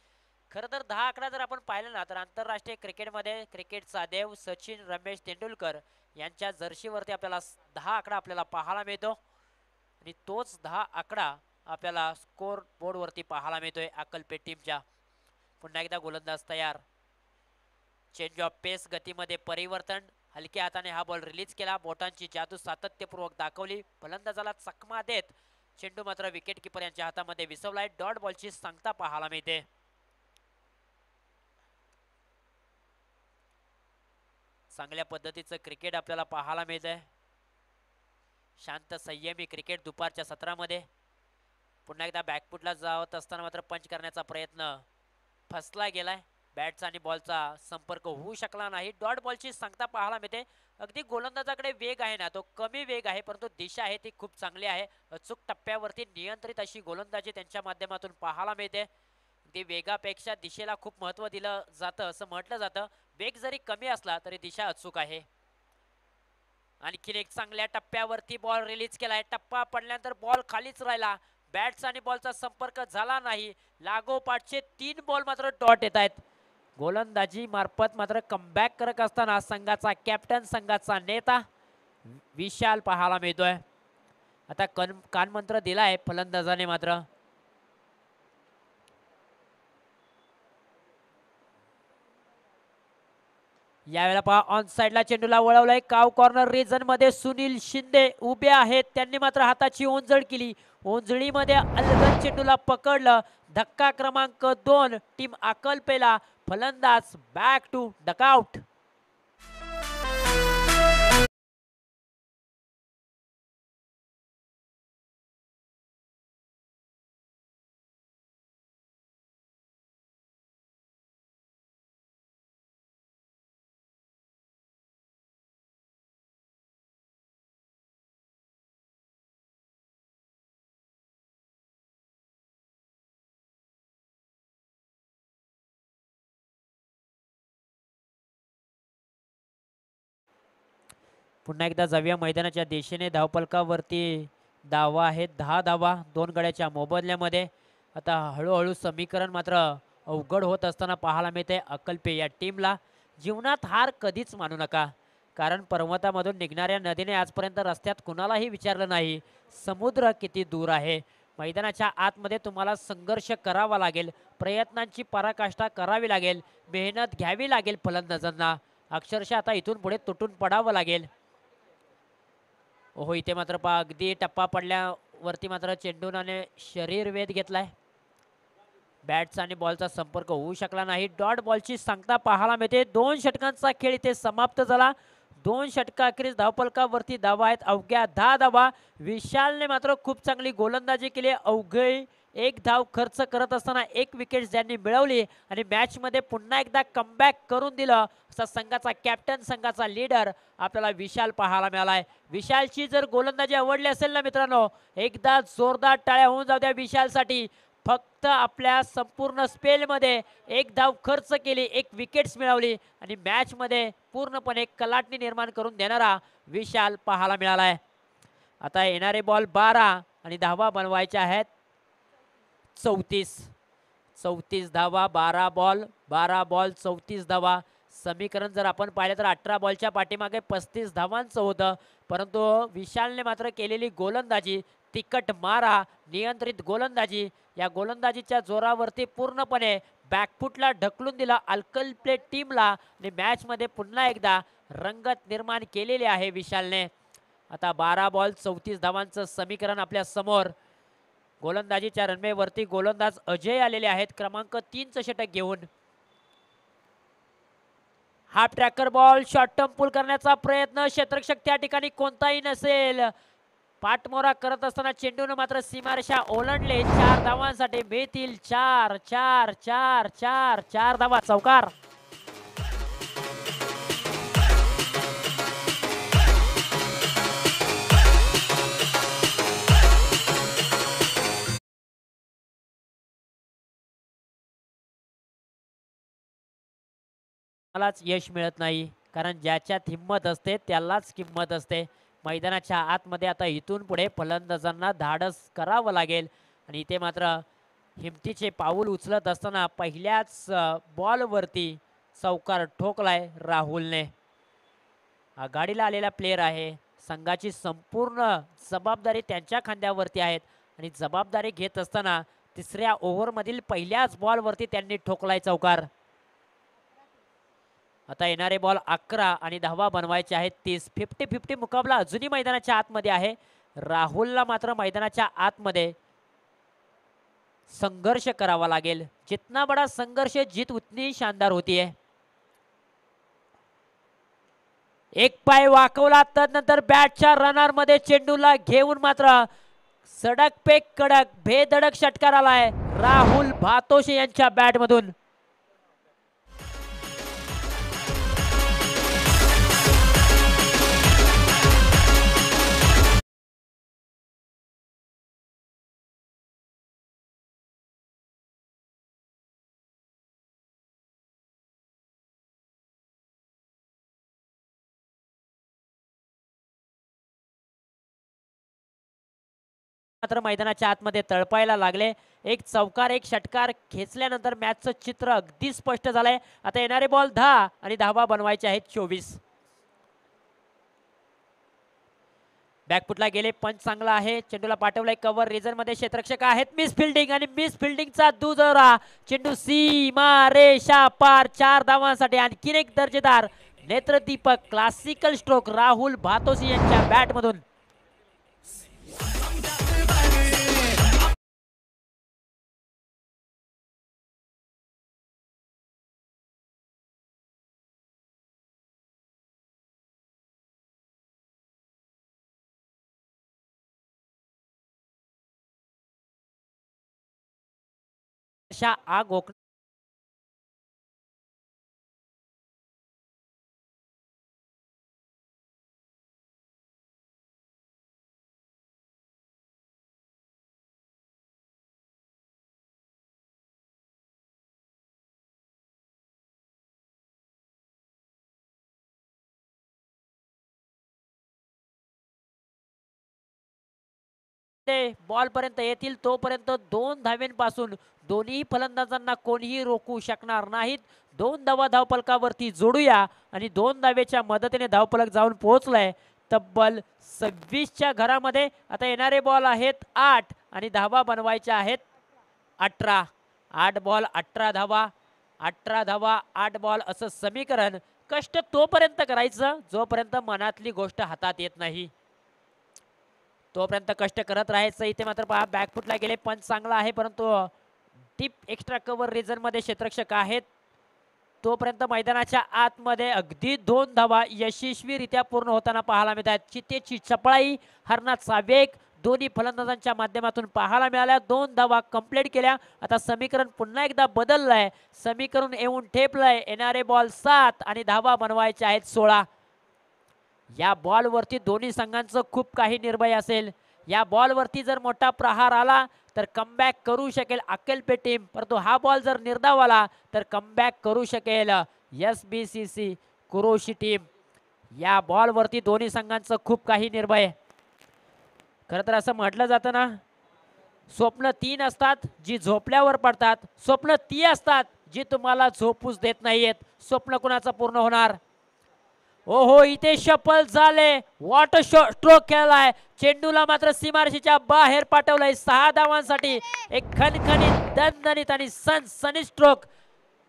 खरं तर 10 आकडा जर आपण पाहिलं ना तर आंतरराष्ट्रीय क्रिकेटमध्ये क्रिकेटचा देव सचिन रमेश तेंडुलकर यांच्या जर्सीवरती आपल्याला 10 आकडा आपल्याला पाहायला मिळतो आणि तोच 10 आकडा आपल्याला स्कोर बोर्डवरती पाहायला मिळतोय अक्कलपेट टीमच्या. पुन्हा एकदा गोलंदाज तयार. चेंज ऑफ पेस, गतीमध्ये परिवर्तन. हलक्या हाताने हा बॉल रिलीज केला. बोटांची जादू सातत्यपूर्वक दाखवली. फलंदाजाला चकमा देत चेंडू मात्र विकेट किपर यांच्या हातामध्ये विसवलाय. डॉट बॉलची सांगता पाहायला मिळते. चांगल्या पद्धतीचं क्रिकेट आपल्याला पाहायला मिळतंय. शांत संयमी क्रिकेट दुपारच्या सत्रामध्ये. पुन्हा एकदा बॅकफुटला जावत असताना मात्र पंच करण्याचा प्रयत्न फसला गेलाय. बॅटचा आणि बॉलचा संपर्क होऊ शकला नाही. डॉट बॉलची सांगता पाहायला मिळते. अगदी गोलंदाजाकडे वेग आहे ना, तो कमी वेग आहे, परंतु दिशा आहे ती खूप चांगली आहे. अचूक टप्प्यावरती नियंत्रित अशी गोलंदाजी त्यांच्या माध्यमातून पाहायला मिळते. अगदी वेगापेक्षा दिशेला खूप महत्त्व दिलं जातं असं म्हटलं जातं. वेग जरी कमी असला तरी दिशा अचूक आहे. आणखीन एक चांगल्या टप्प्यावरती बॉल रिलीज केलाय. टप्पा पडल्यानंतर बॉल खालीच राहिला. बॅट्स आणि बॉलचा संपर्क झाला नाही. लागोपाठचे 3 बॉल मात्र डॉट येत आहेत. गोलंदाजी मार्फत मात्र कमबॅक करत असताना संघाचा कॅप्टन, संघाचा नेता विशाल पाहायला मिळतोय. आता कानमंत्र दिलाय फलंदाजाने मात्र. यावेळेला पहा ऑन साइडला चेंडूला वळवलाय. काव कॉर्नर रिजन मध्ये सुनील शिंदे उभे आहेत. त्यांनी मात्र हाताची ओंजळ केली. ओंजळीमध्ये अलगद चेंडूला पकडलं. धक्का क्रमांक 2 टीम अकल्पेला. फलंदाज बॅक टू डकआउट. पुन्हा एकदा जाऊया मैदानाच्या दिशेने. धावपलकावरती धावा आहेत 10 धावा 2 गड्याच्या मोबदल्यामध्ये. आता हळूहळू समीकरण मात्र अवघड होत असताना पाहायला मिळते अकल्पे या टीमला. जीवनात हार कधीच मानू नका, कारण पर्वतामधून निघणाऱ्या नदीने आजपर्यंत रस्त्यात कुणालाही विचारलं नाही समुद्र किती दूर आहे. मैदानाच्या आतमध्ये तुम्हाला संघर्ष करावा लागेल. प्रयत्नांची पराकाष्ठा करावी लागेल. मेहनत घ्यावी लागेल. फलंदाजांना अक्षरशः आता इथून पुढे तुटून पडावं लागेल. हो, इथे मात्र पहा अगदी टप्पा पडल्यावरती मात्र चेंडूनाने शरीर वेध घेतलाय. बॅटचा आणि बॉलचा संपर्क होऊ शकला नाही. डॉट बॉलची सांगता पाहायला मिळते. 2 षटकांचा खेळ इथे समाप्त झाला. 2 षटकाखेरीज धावपलकावरती धावा आहेत अवघ्या 10 धावा. विशालने मात्र खूप चांगली गोलंदाजी केली. अवघी 1 धाव खर्च करत असताना 1 विकेट ज्यांनी मिळवली आणि मॅचमध्ये पुन्हा एकदा कमबॅक करून दिलं असा संघाचा कॅप्टन, संघाचा लीडर आपल्याला विशाल पाहायला मिळालाय. विशालची जर गोलंदाजी आवडली असेल ना मित्रांनो, एकदा जोरदार टाळ्या होऊन जाऊ द्या विशालसाठी. फक्त आपल्या संपूर्ण स्पेलमध्ये 1 धाव खर्च केली, 1 विकेट्स मिळवली आणि मॅचमध्ये पूर्णपणे कलाटणी निर्माण करून देणारा विशाल पाहायला मिळालाय. आता येणारे बॉल 12 आणि धावा बनवायच्या आहेत 34 धावा. 12 बॉल 34 धावा. समीकरण जर आपण पाहिलं तर 18 बॉलच्या पाठीमागे 35 धावांचं होतं, परंतु विशालने मात्र केलेली गोलंदाजी, तिकट मारा, नियंत्रित गोलंदाजी, या गोलंदाजीच्या जोरावरती पूर्णपणे बॅकफुटला ढकलून दिला अल्कल्पे टीमला आणि मॅचमध्ये पुन्हा एकदा रंगत निर्माण केलेली आहे विशालने. आता 12 बॉल 34 धावांचं समीकरण आपल्या समोर. गोलंदाजीच्या रणमेवरती गोलंदाज अजय आलेले आहेत क्रमांक 3चं षटक घेऊन. Half tracker ball short term pull करण्याचा प्रयत्न. क्षेत्ररक्षक त्या ठिकाणी कोणताही नसेल. पाठमोरा करत असताना चेंडूने मात्र सीमारेषा ओलांडले. 4 धावांसाठी मिळतील 4 4 4 4 4 धावा. चौकार. मलाच यश मिळत नाही, कारण ज्याच्यात हिंमत असते त्यालाच किंमत असते. मैदानाच्या आतमध्ये आता इथून पुढे फलंदाजांना धाडस करावं लागेल आणि इथे मात्र हिमतीचे पाऊल उचलत असताना पहिल्याच बॉलवरती चौकार ठोकलाय राहुलने. आघाडीला आलेला प्लेयर आहे. संघाची संपूर्ण जबाबदारी त्यांच्या खांद्यावरती आहेत आणि जबाबदारी घेत असताना 3ऱ्या ओव्हरमधील पहिल्याच बॉलवरती त्यांनी ठोकलाय चौकार. आता येणारे बॉल 11 आणि धावा बनवायचे आहेत 30. 50-50 मुकाबला अजूनही मैदानाच्या आतमध्ये आहे. राहुलला मात्र मैदानाच्या आतमध्ये संघर्ष करावा लागेल. जितना बड़ा संघर्ष जीत उतनी शानदार होती है. एक पाय वाकवला, तदनंतर बॅटच्या रनर मध्ये चेंडूला घेऊन मात्र सडक पे कडक बेधडक षटकार आलाय राहुल भातोशे यांच्या बॅट मधून. मात्र मैदानाच्या आतमध्ये तळपायला लागले. एक चौकार एक षटकार खेचल्यानंतर मॅचचं चित्र अगदी स्पष्ट झालंय. आता येणारे बॉल 10 आणि धावा बनवायचे आहेत 24. बॅकफुटला गेले, पंच चांगला आहे. चेंडूला पाठवलाय कव्हर रिजन मध्ये, क्षेत्ररक्षक आहेत. मिस फिल्डिंग आणि मिस फिल्डिंगचा दुजोरा. चेंडू सीमा रेषा पार. 4 धावांसाठी आणखीन एक दर्जेदार नेत्रदीपक क्लासिकल स्ट्रोक राहुल भातोसे यांच्या बॅट मधून. आग बॉल पर्यंत येतील तोपर्यंत 2 धावेंपासून दोन्ही फलंदाजांना कोणीही रोखू शकणार नाहीत. 2 धावा धावफलकावरती जोडूया आणि 2 धावेच्या मदतीने धावफलक जाऊन पोहोचलाय तब्बल 26च्या घरामध्ये. आता येणारे बॉल आहेत 8 आणि धावा बनवायच्या आहेत 18. 8 बॉल 18 धावा, 18 धावा 8 बॉल असं समीकरण. कष्ट तोपर्यंत करायचं जोपर्यंत मनातली गोष्ट हातात येत नाही, तोपर्यंत कष्ट करत राहायचं. इथे मात्र पहा बॅकफुटला गेले, पंच चांगला आहे परंतु डीप एक्स्ट्रा कव्हर रिजन मध्ये क्षेत्ररक्षक आहेत. तोपर्यंत मैदानाच्या आतमध्ये अगदी 2 धावा यशस्वीरित्या पूर्ण होताना पाहायला मिळतात. चितेची चपळाई, हरणाचा वेग दोन्ही फलंदाजांच्या माध्यमातून पाहायला मिळाल्या. 2 धावा कंप्लीट केल्या. आता समीकरण पुन्हा एकदा बदललंय, समीकरण येऊन ठेपलंय. येणारे बॉल 7 आणि धावा बनवायचे आहेत 16. या बॉल वरती दोन्ही संघांचं खूप काही निर्भय असेल. या बॉल वरती जर मोठा प्रहार आला तर कमबॅक करू शकेल अक्कलपे टीम, परंतु हा बॉल जर निर्धाव आला तर कमबॅक करू शकेल SBCC कुरोशी टीम. या बॉल वरती दोन्ही संघांचं खूप काही निर्भय. खरं तर असं म्हटलं जातं ना, स्वप्न 3 असतात जी झोपल्यावर पडतात, स्वप्न ती असतात जी तुम्हाला झोपूच देत नाहीयेत. स्वप्न कुणाचं पूर्ण होणार? ओहो, इथे शफल झाले. वॉटर स्ट्रोक खेळलाय. चेंडूला मात्र सीमारेषेच्या बाहेर पाठवलंय 6 धावांसाठी. एक खणखणीत दणदणीत आणि सनसनी स्ट्रोक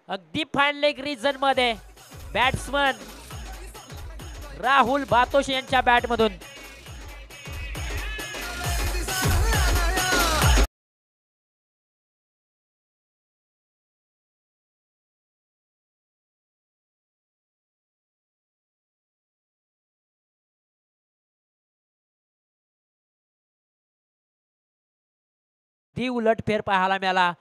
अगदी फाईन लेग रिजन मध्ये बॅट्समन राहुल भातोशे यांच्या बॅट मधून. ती उलटफेर पाहायला मिळाला.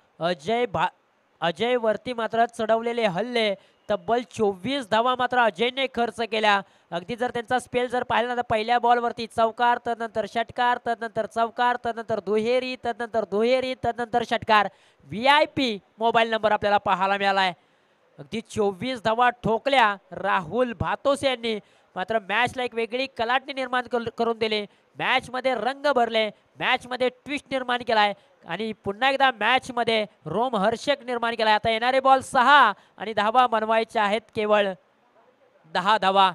अजय वरती मात्र चढवलेले हल्ले तब्बल 24 धावा मात्र अजयने खर्च केल्या. अगदी जर त्यांचा स्पेल जर पाहिला तर पहिल्या बॉल वरती चौकार, तदनंतर षटकार, तदनंतर चौकार, तदनंतर दुहेरी, तदनंतर दुहेरी, तदनंतर षटकार. VIP मोबाईल नंबर आपल्याला पाहायला मिळालाय. अगदी 24 धावा ठोकल्या राहुल भातोसे यांनी. मात्र मॅचला एक वेगळी कलाटणी निर्माण करून दिली. मॅच मध्ये रंग भरले, मॅच मध्ये ट्विस्ट निर्माण केलाय आणि पुन्हा एकदा मॅच मध्ये रोमहर्षक निर्माण केलाय. आता येणारे बॉल 6 आणि धावा बनवायच्या आहेत केवळ 10 धावा.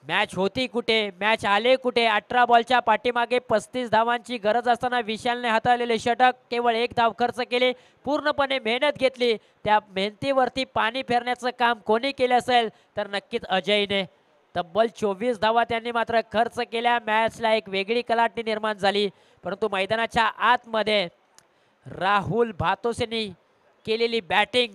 मॅच होती कुठे, मॅच आले कुठे? 18 बॉलच्या पाठीमागे 35 धावांची गरज असताना विशालने हाताळलेले षटक, केवळ 1 धाव खर्च केले. पूर्णपणे मेहनत घेतली. त्या मेहनतीवरती पाणी फेरण्याचं काम कोणी केलं असेल तर नक्कीच अजयने. तब्बल 24 धावा त्यांनी मात्र खर्च केल्या. मॅचला एक वेगळी कलाटणी निर्माण झाली. परंतु मैदानाच्या आतमध्ये राहुल भातोसेंनी केलेली बॅटिंग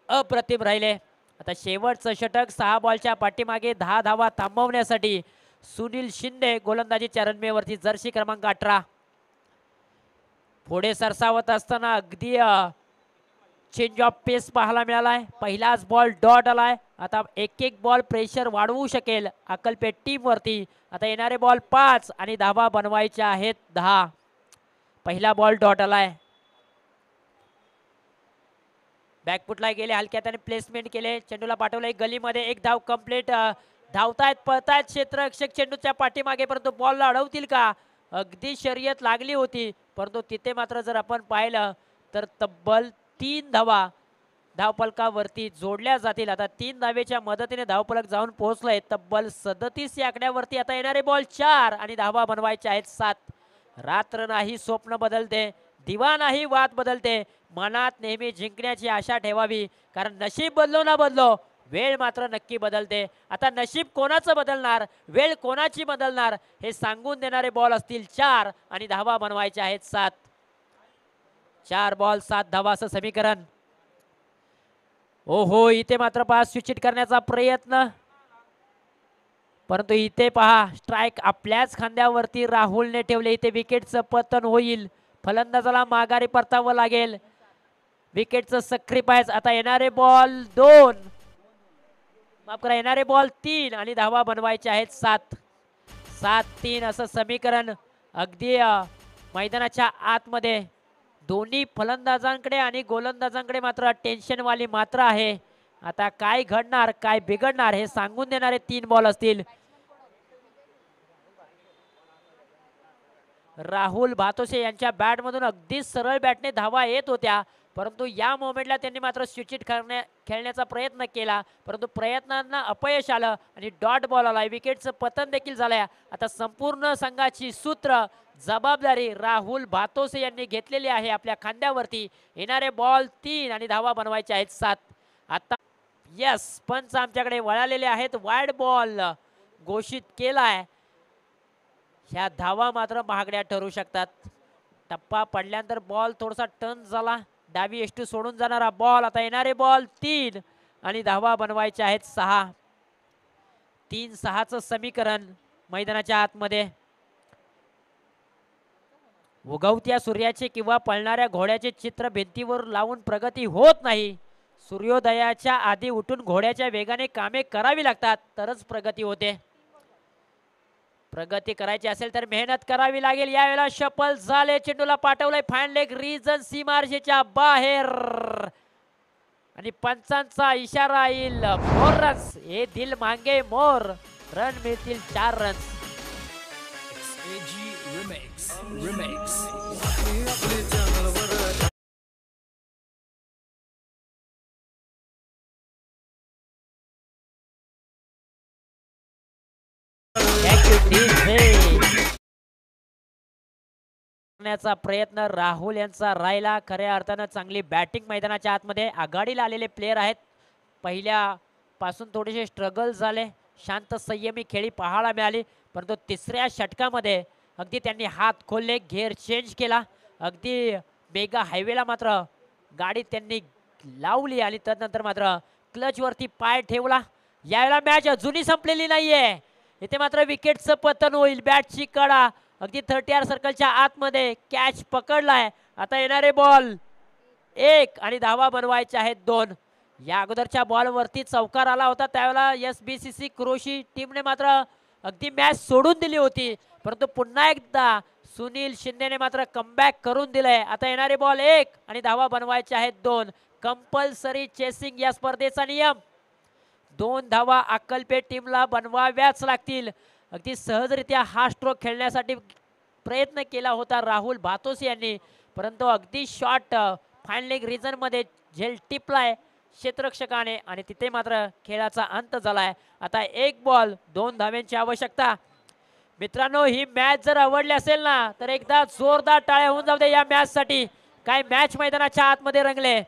अप्रतिम राहिले आता शेवटचं षटक 6 बॉलच्या पाठीमागे 10 धावा थांबवण्यासाठी सुनील शिंदे गोलंदाजीच्या रनवेवरती जर्सी क्रमांक 18 पुढे सरसावत असताना अगदी चेंज ऑफ पेस पाहायला मिळालाय. पहिलाच बॉल डॉट आलाय. आता एक एक बॉल प्रेशर वाढवू शकेल अक्कलपेट टीम वरती. आता येणारे बॉल 5 आणि धावा बनवायच्या आहेत 10. पहिला बॉल डॉट आलाय. बॅकफुटला गेले, हलक्यात त्याने प्लेसमेंट केले, चेंडूला पाठवलं एक गलीमध्ये, एक धाव कंप्लीट. धावतायत पळतायत क्षेत्ररक्षक चेंडूच्या पाठीमागे, परंतु बॉलला अडवतील का? अगदी शर्यत लागली होती, परंतु तिथे मात्र जर आपण पाहिलं तर तब्बल 3 धावा धावफलकावरती जोडल्या जातील. आता 3 धावेच्या मदतीने धावफलक जाऊन पोहोचलंय तब्बल 37 या आकड्यावरती. आता येणारे बॉल 4 आणि धावा बनवायचे आहेत 7. रात्र नाही स्वप्न बदलते, दिवा नाही वाद बदलते. मनात नेहमी जिंकण्याची आशा ठेवावी, कारण नशीब बदलो ना बदलो, वेळ मात्र नक्की बदलते. आता नशीब कोणाचं बदलणार, वेळ कोणाची बदलणार हे सांगून देणारे बॉल असतील 4 आणि धावा बनवायच्या आहेत 7. 4 बॉल 7 धावा असं समीकरण. ओहो, इथे मात्र पहा स्विच करण्याचा प्रयत्न, परंतु इथे पहा स्ट्राइक आपल्याच खांद्यावरती राहुलने ठेवले. इथे विकेटचं पतन होईल, फलंदाजाला माघारी परतावं लागेल. विकेटचं सॅक्रिफाइस. आता येणारे बॉल 2, माफ करा, येणारे बॉल 3 आणि धावा बनवायचे आहेत 7. 7-3 असं समीकरण. अगदी मैदानाच्या आतमध्ये दोन्ही फलंदाजांकडे आणि गोलंदाजांकडे मात्र टेन्शनवाली मात्र आहे. आता काय घडणार, काय बिघडणार हे सांगून देणारे 3 बॉल असतील. राहुल भातोसे यांच्या बॅटमधून अगदी सरळ बॅटने धावा येत होत्या, परंतु या मोमेंटला त्यांनी मात्र स्विचिट खेळण्याचा प्रयत्न केला, परंतु प्रयत्नांना अपयश आलं आणि डॉट बॉल आला. विकेटचं पतन देखील झालंय. आता संपूर्ण संघाची सूत्र जबाबदारी राहुल भातोसे यांनी घेतलेली आहे आपल्या खांद्यावरती. येणारे बॉल 3 आणि धावा बनवायचे आहेत 7. आता यस, पंच आमच्याकडे वळालेले आहेत. वाईड बॉल घोषित केलाय. ह्या धावा मात्र महागड्या ठरू शकतात. टप्पा पडल्यानंतर बॉल थोडासा टर्न झाला, डावी एष्टू सोडून जाणारा बॉल. आता येणारे बॉल 3 आणि धावा बनवायचे आहेत 6. 3-6चं समीकरण मैदानाच्या आतमध्ये. उगवत्या सूर्याचे किंवा पळणाऱ्या घोड्याचे चित्र भिंतीवर लावून प्रगती होत नाही. सूर्योदयाच्या आधी उठून घोड्याच्या वेगाने कामे करावी लागतात, तरच प्रगती होते. प्रगती करायची असेल तर मेहनत करावी लागेल. यावेळेला शफल झाले, चेंडूला पाठवलंय फाईन लेग रीजन सीमारेषेच्या बाहेर आणि पंचांचा इशारा येईल 4 रन्स. हे दिल मांगे मोर, रन मिळतील 4 रन्स. करण्याचा प्रयत्न राहुल यांचा राहिला. खऱ्या अर्थानं चांगली बॅटिंग मैदानाच्या आतमध्ये. आघाडीला आलेले प्लेयर आहेत. पहिल्यापासून थोडेसे स्ट्रगल झाले, शांत संयमी खेळी पाहायला मिळाली, परंतु तिसऱ्या षटकामध्ये अगदी त्यांनी हात खोलले, घेर चेंज केला. अगदी मेगा हायवेला मात्र गाडी त्यांनी लावली आणि त्यानंतर मात्र क्लचवरती पाय ठेवला. यावेळेला मॅच अजूनही संपलेली नाहीये. इथे मात्र विकेटचं पतन होईल. बॅटची कडा अगदी 30 सर्कलच्या आतमध्ये कॅच पकडलाय. आता येणारे बॉल 1 आणि धावा बनवायचे आहेत 2. या अगोदरच्या बॉलवरती चौकार आला होता, त्यावेळेला SBCC क्रोशी टीमने मात्र अगदी मॅच सोडून दिली होती, परंतु पुन्हा एकदा सुनील शिंदेने मात्र कमबॅक करून दिलंय. आता येणारे बॉल 1 आणि धावा बनवायचे आहेत 2. कंपल्सरी चेसिंग या स्पर्धेचा नियम. 2 धावा अक्कलपेट टीमला बनवाव्याच लागतील. अगदी सहजरित्या हा स्ट्रोक खेळण्यासाठी प्रयत्न केला होता राहुल भातोसे यांनी, परंतु अगदी शॉर्ट फाईन लेग रिजन मध्ये झेल टिपलाय क्षेत्ररक्षकाने आणि तिथे मात्र खेळाचा अंत झालाय. आता 1 बॉल 2 धाव्यांची आवश्यकता. मित्रांनो, ही मॅच जर आवडली असेल ना तर एकदा जोरदार टाळ्या होऊन जाऊ दे या मॅच साठी. काय मॅच मैदानाच्या आतमध्ये रंगले.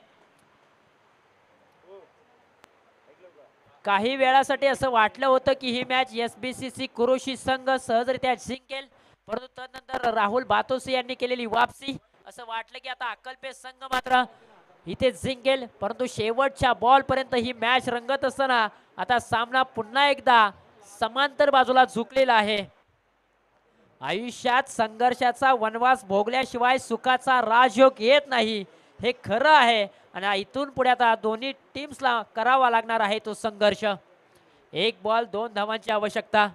काही वेळासाठी असं वाटलं होतं की ही मॅच SBCC कुरोशी संघ सहजरित्या जिंकेल, परंतु त्यानंतर राहुल भातोसे यांनी केलेली वापसी असं वाटलं की आता अक्कलपेट संघ मात्र इथे जिंकेल, परंतु शेवटच्या बॉल पर्यंत ही मॅच रंगत असताना आता सामना पुन्हा एकदा समांतर बाजूला झुकलेला आहे. आयुष्यात संघर्षाचा वनवास भोगल्याशिवाय सुखाचा राजयोग येत नाही, हे खरं आहे. आणि इथून पुढे आता दोन्ही टीम्सला करावा लागणार आहे तो संघर्ष. 1 बॉल 2 धावांची आवश्यकता.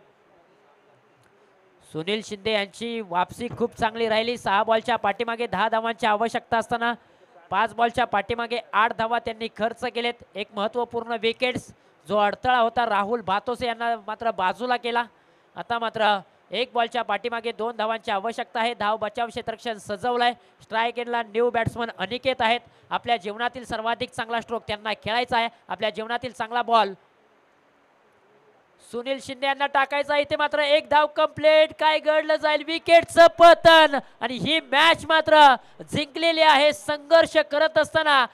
सुनील शिंदे यांची वापसी खूप चांगली राहिली. 6 बॉलच्या पाठीमागे 10 धावांची आवश्यकता असताना 5 बॉलच्या पाठीमागे 8 धावा त्यांनी खर्च केलेत. एक महत्त्वपूर्ण विकेट्स जो अडथळा होता राहुल भातोसे यांना मात्र बाजूला केला. आता मात्र 1 बॉलच्या पाठीमागे 2 धावांची आवश्यकता आहे. धाव बचाव क्षेत्ररक्षण सजवलंय. स्ट्राईक एंडला न्यू बॅट्समन अनिकेत आहेत. आपल्या जीवनातील सर्वाधिक चांगला स्ट्रोक त्यांना खेळायचा आहे. आपल्या जीवनातील चांगला बॉल सुनील शिंदे यांना टाकायचा. इथे मात्र 1 धाव कंप्लीट. काय घडलं जाईल, विकेटचं पतन आणि ही मॅच मात्र जिंकलेली आहे. संघर्ष करत असताना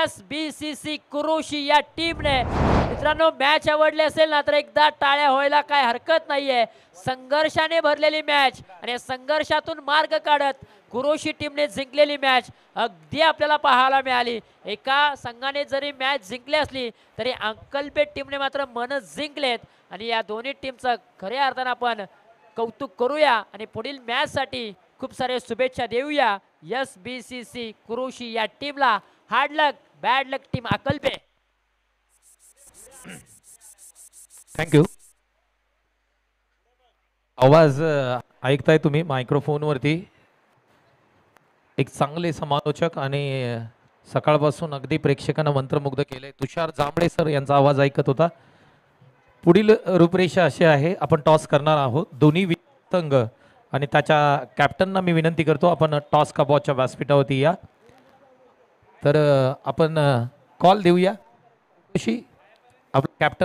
SBCC कुरुशी या टीमने. मित्रांनो, मॅच आवडली असेल ना तर एकदा टाळ्या व्हायला काय हरकत नाहीये. संघर्षाने भरलेली मॅच आणि संघर्षातून मार्ग काढत कुरुशी टीमने जिंकलेली मॅच अगदी आपल्याला पाहायला मिळाली. एका संघाने जरी मॅच जिंकली असली तरी अंकलपेट टीमने मात्र मन जिंकलेत आणि या दोन्ही टीमचं खऱ्या अर्थानं आपण कौतुक करूया आणि पुढील मॅचसाठी खूप सारे शुभेच्छा देऊया SBCC कुरुशी या टीमला. हार्ड लक, बॅड लक टीम अकल्पे. थँक्यू. आवाज ऐकताय तुम्ही मायक्रोफोनवरती. एक चांगले समालोचक आणि सकाळपासून अगदी प्रेक्षकांना मंत्रमुग्ध केले तुषार जांभळे सर यांचा आवाज ऐकत होता. पुढील रूपरेषा अशी आहे, आपण टॉस करणार आहोत. दोन्ही संघ आणि त्याच्या कॅप्टनना मी विनंती करतो आपण टॉस का बॉलच्या व्यासपीठावरती या. तर आपण कॉल देऊया. आपलं कॅप्टन